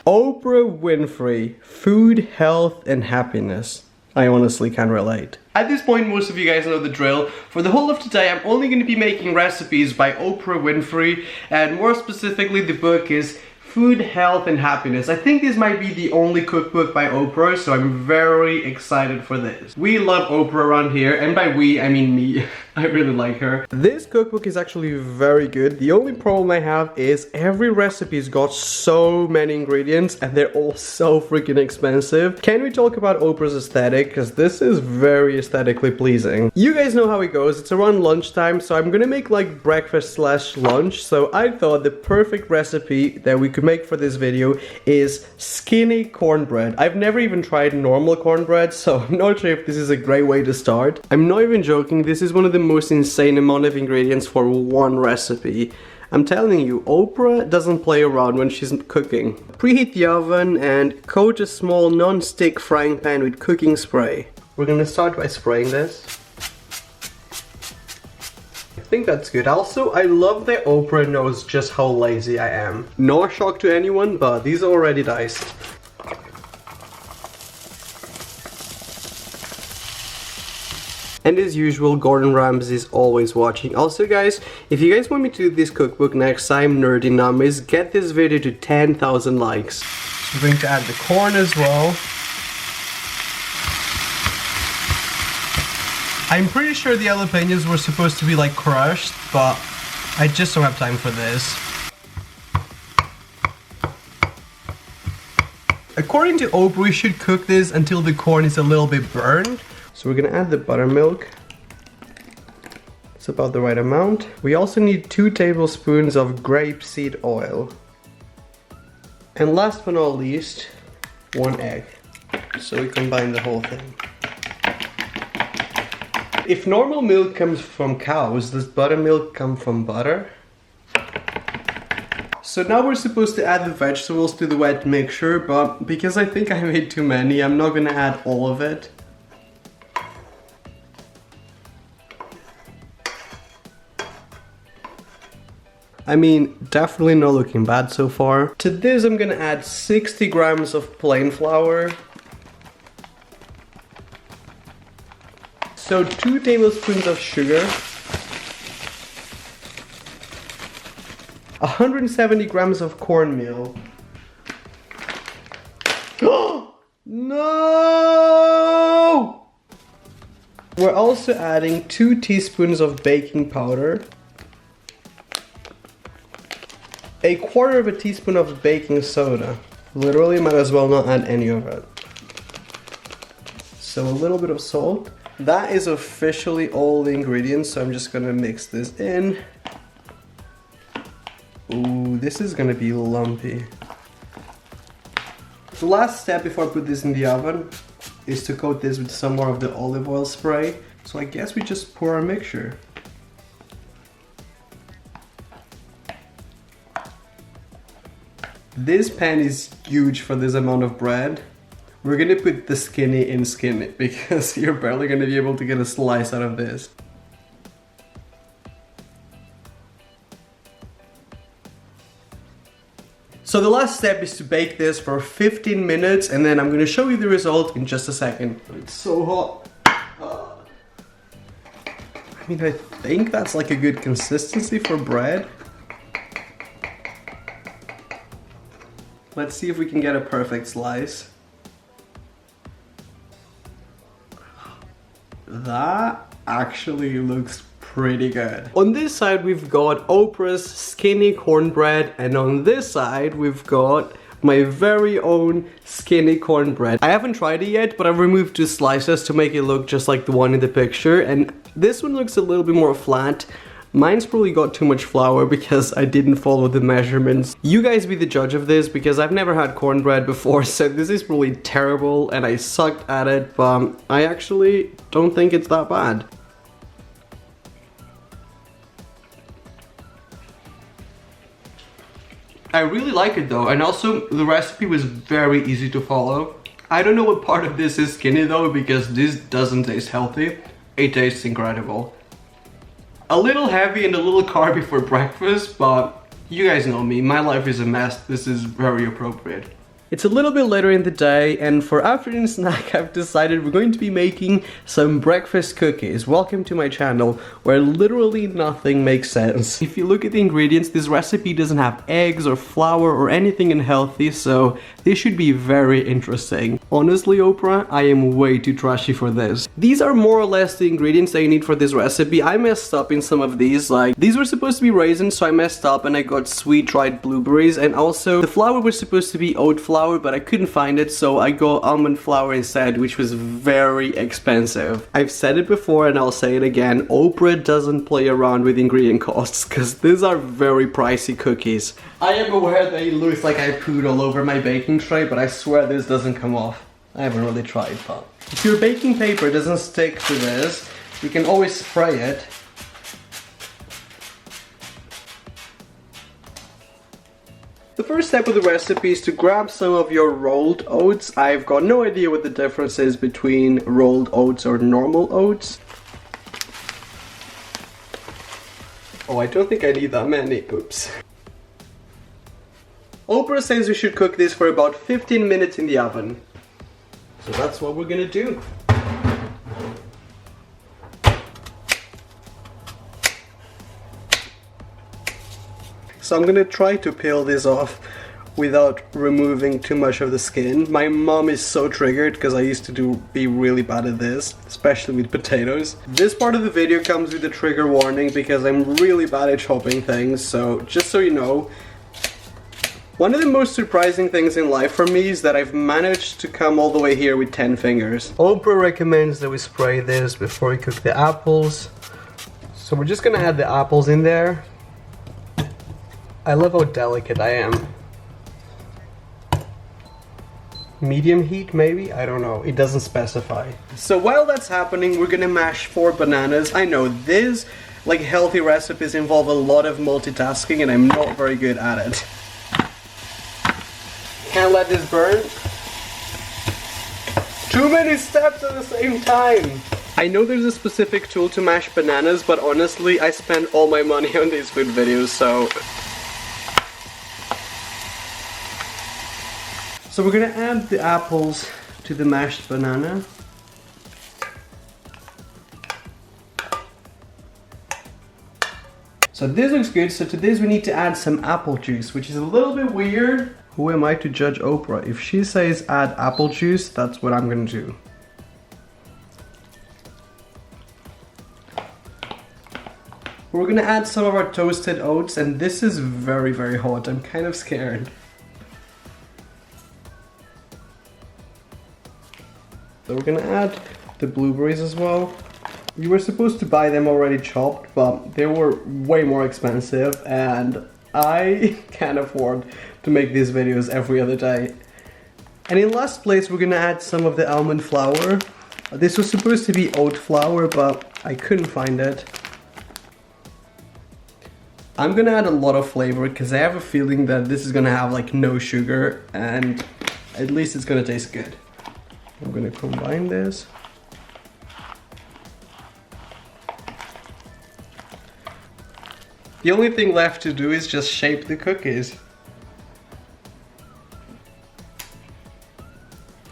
Oprah Winfrey, food, health, and happiness. I honestly can't relate. At this point, most of you guys know the drill. For the whole of today, I'm only going to be making recipes by Oprah Winfrey, and more specifically, the book is Food, Health, and Happiness. I think this might be the only cookbook by Oprah, so I'm very excited for this. We love Oprah around here, and by we, I mean me. I really like her. This cookbook is actually very good. The only problem I have is every recipe's got so many ingredients, and they're all so freaking expensive. Can we talk about Oprah's aesthetic? Because this is very aesthetically pleasing. You guys know how it goes. It's around lunchtime, so I'm gonna make like breakfast slash lunch. So I thought the perfect recipe that we could make for this video is skinny cornbread. I've never even tried normal cornbread, so I'm not sure if this is a great way to start. I'm not even joking, this is one of the most insane amount of ingredients for one recipe. I'm telling you, Oprah doesn't play around when she's cooking. Preheat the oven and coat a small non-stick frying pan with cooking spray. We're gonna start by spraying this. I think that's good. Also, I love that Oprah knows just how lazy I am. No shock to anyone, but these are already diced. And as usual, Gordon Ramsay is always watching. Also guys, if you guys want me to do this cookbook next time, nerdy numbers, get this video to 10,000 likes. We're going to add the corn as well. I'm pretty sure the jalapenos were supposed to be like crushed, but I just don't have time for this. According to Oprah, we should cook this until the corn is a little bit burned. So we're gonna add the buttermilk. It's about the right amount. We also need 2 tablespoons of grapeseed oil. And last but not least, 1 egg. So we combine the whole thing. If normal milk comes from cows, does buttermilk come from butter? So now we're supposed to add the vegetables to the wet mixture, but because I think I made too many, I'm not gonna add all of it. I mean, definitely not looking bad so far. To this I'm gonna add 60 grams of plain flour. So 2 tablespoons of sugar. 170 grams of cornmeal. No! We're also adding 2 teaspoons of baking powder. 1/4 teaspoon of baking soda. Literally might as well not add any of it. So a little bit of salt. That is officially all the ingredients, so I'm just gonna mix this in. Ooh, this is gonna be lumpy. The last step before I put this in the oven is to coat this with some more of the olive oil spray. So I guess we just pour our mixture. This pan is huge for this amount of bread. We're gonna put the skinny in skinny because you're barely gonna be able to get a slice out of this. So the last step is to bake this for 15 minutes and then I'm gonna show you the result in just a second. It's so hot. I mean, I think that's like a good consistency for bread. Let's see if we can get a perfect slice. That actually looks pretty good. On this side we've got Oprah's skinny cornbread, and on this side we've got my very own skinny cornbread. I haven't tried it yet, but I've removed 2 slices to make it look just like the one in the picture, and this one looks a little bit more flat. Mine's probably got too much flour because I didn't follow the measurements. You guys be the judge of this because I've never had cornbread before, so this is probably terrible and I sucked at it, but I actually don't think it's that bad. I really like it though, and also the recipe was very easy to follow. I don't know what part of this is skinny though, because this doesn't taste healthy. It tastes incredible. A little heavy and a little carby for breakfast, but you guys know me, my life is a mess. This is very appropriate. It's a little bit later in the day, and for afternoon snack I've decided we're going to be making some breakfast cookies. Welcome to my channel, where literally nothing makes sense. If you look at the ingredients, this recipe doesn't have eggs or flour or anything unhealthy, so this should be very interesting. Honestly, Oprah, I am way too trashy for this. These are more or less the ingredients that you need for this recipe. I messed up in some of these, like these were supposed to be raisins, so I messed up and I got sweet dried blueberries, and also the flour was supposed to be oat flour, but I couldn't find it, so I got almond flour instead, which was very expensive. I've said it before and I'll say it again, Oprah doesn't play around with ingredient costs, because these are very pricey cookies. I am aware that it looks like I pooed all over my baking tray, but I swear this doesn't come off. I haven't really tried, but if your baking paper doesn't stick to this, you can always spray it. The first step of the recipe is to grab some of your rolled oats. I've got no idea what the difference is between rolled oats or normal oats. Oh, I don't think I need that many. Oops. Oprah says we should cook this for about 15 minutes in the oven. So that's what we're gonna do. So I'm gonna try to peel this off without removing too much of the skin. My mom is so triggered because I used to be really bad at this, especially with potatoes. This part of the video comes with a trigger warning because I'm really bad at chopping things, so just so you know. One of the most surprising things in life for me is that I've managed to come all the way here with 10 fingers. Oprah recommends that we spray this before we cook the apples. So we're just gonna add the apples in there. I love how delicate I am. Medium heat maybe? I don't know. It doesn't specify. So while that's happening, we're gonna mash 4 bananas. I know these like healthy recipes involve a lot of multitasking and I'm not very good at it. Can't let this burn. Too many steps at the same time. I know there's a specific tool to mash bananas, but honestly, I spend all my money on these food videos, so we're gonna add the apples to the mashed banana. So this looks good, so to this we need to add some apple juice, which is a little bit weird. Who am I to judge Oprah? If she says add apple juice, that's what I'm gonna do. We're gonna add some of our toasted oats, and this is very, very hot. I'm kind of scared. So we're gonna add the blueberries as well. We were supposed to buy them already chopped, but they were way more expensive and I can't afford to make these videos every other day. And in last place, we're gonna add some of the almond flour. This was supposed to be oat flour, but I couldn't find it. I'm gonna add a lot of flavor because I have a feeling that this is gonna have like no sugar and at least it's gonna taste good. I'm gonna combine this. The only thing left to do is just shape the cookies.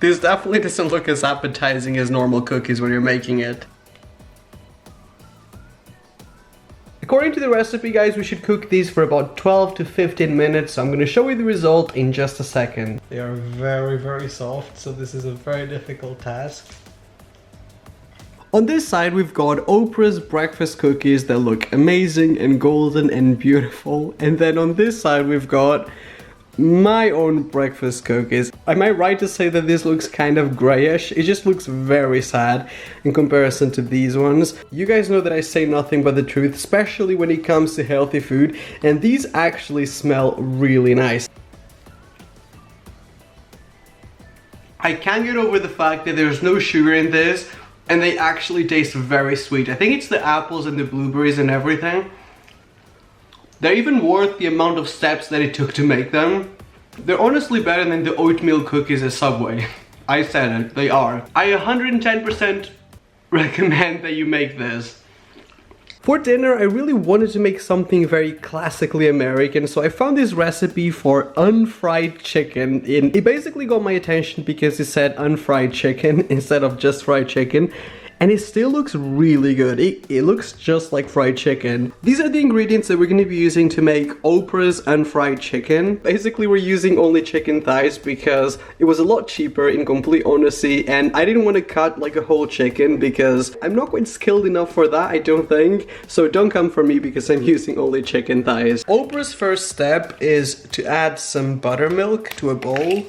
This definitely doesn't look as appetizing as normal cookies when you're making it. According to the recipe, guys, we should cook these for about 12 to 15 minutes, so I'm going to show you the result in just a second. They are very, very soft, so this is a very difficult task. On this side, we've got Oprah's breakfast cookies that look amazing and golden and beautiful. And then on this side, we've got my own breakfast cookies. Am I right to say that this looks kind of grayish? It just looks very sad in comparison to these ones. You guys know that I say nothing but the truth, especially when it comes to healthy food, and these actually smell really nice. I can't get over the fact that there's no sugar in this, and they actually taste very sweet. I think it's the apples and the blueberries and everything. They're even worth the amount of steps that it took to make them. They're honestly better than the oatmeal cookies at Subway. I said it, they are. I 110% recommend that you make this. For dinner, I really wanted to make something very classically American, so I found this recipe for unfried chicken. It basically got my attention because it said unfried chicken instead of just fried chicken. And it still looks really good. It looks just like fried chicken. These are the ingredients that we're going to be using to make Oprah's unfried chicken. Basically, we're using only chicken thighs because it was a lot cheaper, in complete honesty, and I didn't want to cut like a whole chicken because I'm not quite skilled enough for that, I don't think. So don't come for me because I'm using only chicken thighs. Oprah's first step is to add some buttermilk to a bowl.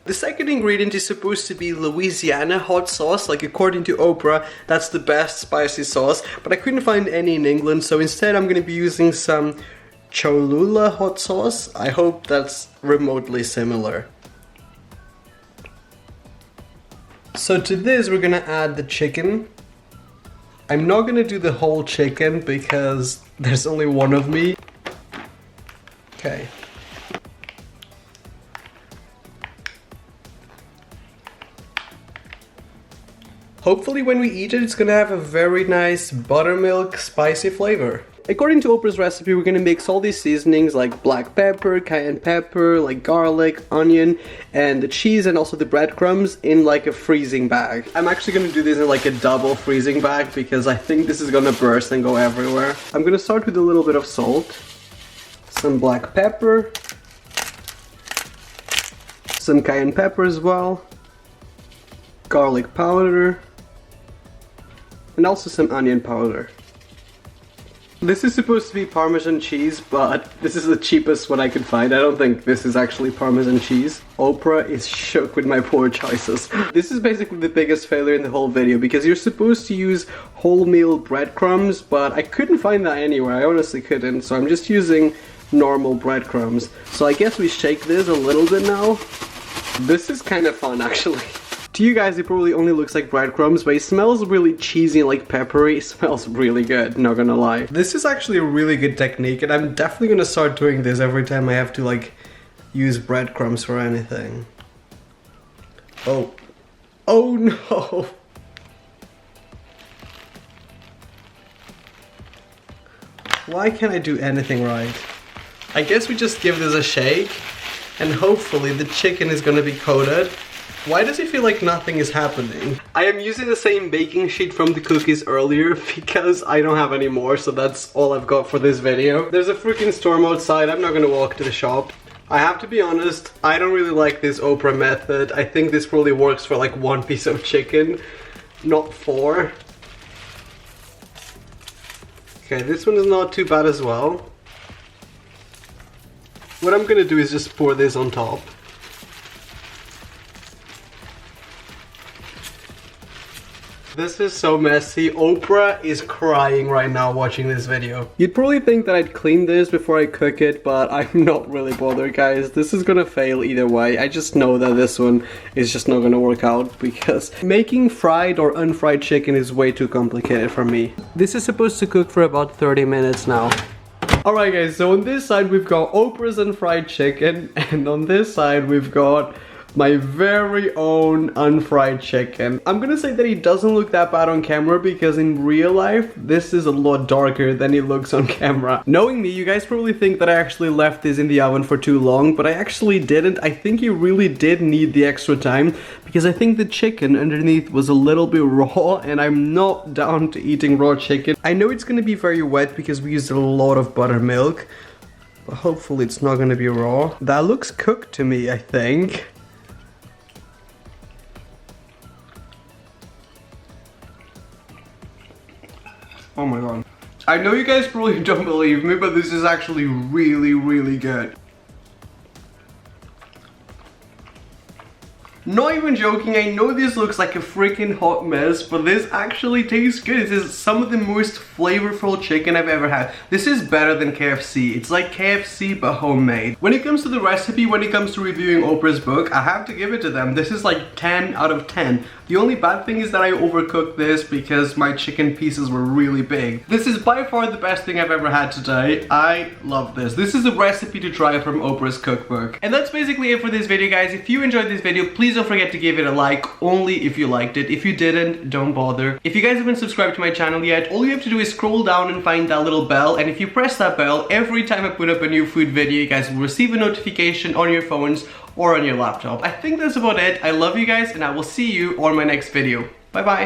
The second ingredient is supposed to be Louisiana hot sauce, like according to Oprah, that's the best spicy sauce, but I couldn't find any in England, so instead I'm going to be using some Cholula hot sauce. I hope that's remotely similar. So to this we're going to add the chicken. I'm not going to do the whole chicken because there's only one of me. Okay. Hopefully when we eat it, it's gonna have a very nice buttermilk spicy flavor. According to Oprah's recipe, we're gonna mix all these seasonings like black pepper, cayenne pepper, like garlic, onion, and the cheese and also the breadcrumbs in like a freezing bag. I'm actually gonna do this in like a double freezing bag because I think this is gonna burst and go everywhere. I'm gonna start with a little bit of salt, some black pepper, some cayenne pepper as well, garlic powder, and also some onion powder. This is supposed to be Parmesan cheese, but this is the cheapest one I could find. I don't think this is actually Parmesan cheese. Oprah is shook with my poor choices. This is basically the biggest failure in the whole video because you're supposed to use wholemeal breadcrumbs, but I couldn't find that anywhere. I honestly couldn't, so I'm just using normal breadcrumbs. So I guess we shake this a little bit now. This is kind of fun actually. To you guys, it probably only looks like breadcrumbs, but it smells really cheesy and like peppery. It smells really good, not gonna lie. This is actually a really good technique, and I'm definitely gonna start doing this every time I have to like use breadcrumbs for anything. Oh. Oh no! Why can't I do anything right? I guess we just give this a shake, and hopefully the chicken is gonna be coated. Why does it feel like nothing is happening? I am using the same baking sheet from the cookies earlier because I don't have any more, so that's all I've got for this video. There's a freaking storm outside. I'm not gonna walk to the shop. I have to be honest, I don't really like this Oprah method. I think this probably works for like one piece of chicken, not four. Okay, this one is not too bad as well. What I'm gonna do is just pour this on top. This is so messy. Oprah is crying right now watching this video. You'd probably think that I'd clean this before I cook it, but I'm not really bothered, guys. This is gonna fail either way. I just know that this one is just not gonna work out because making fried or unfried chicken is way too complicated for me. This is supposed to cook for about 30 minutes now. Alright guys, so on this side we've got Oprah's unfried chicken, and on this side we've got my very own unfried chicken. I'm gonna say that it doesn't look that bad on camera because in real life, this is a lot darker than it looks on camera. Knowing me, you guys probably think that I actually left this in the oven for too long, but I actually didn't. I think you really did need the extra time because I think the chicken underneath was a little bit raw and I'm not down to eating raw chicken. I know it's gonna be very wet because we used a lot of buttermilk, but hopefully it's not gonna be raw. That looks cooked to me, I think. Oh my god. I know you guys probably don't believe me, but this is actually really, really good. Not even joking, I know this looks like a freaking hot mess, but this actually tastes good. This is some of the most flavorful chicken I've ever had. This is better than KFC. It's like KFC but homemade. When it comes to the recipe, when it comes to reviewing Oprah's book, I have to give it to them. This is like 10 out of 10. The only bad thing is that I overcooked this because my chicken pieces were really big. This is by far the best thing I've ever had today. I love this. This is a recipe to try from Oprah's cookbook. And that's basically it for this video, guys. If you enjoyed this video, please please don't forget to give it a like, only if you liked it. If you didn't, don't bother. If you guys haven't subscribed to my channel yet, all you have to do is scroll down and find that little bell, and if you press that bell, every time I put up a new food video, you guys will receive a notification on your phones or on your laptop. I think that's about it. I love you guys, and I will see you on my next video. Bye bye.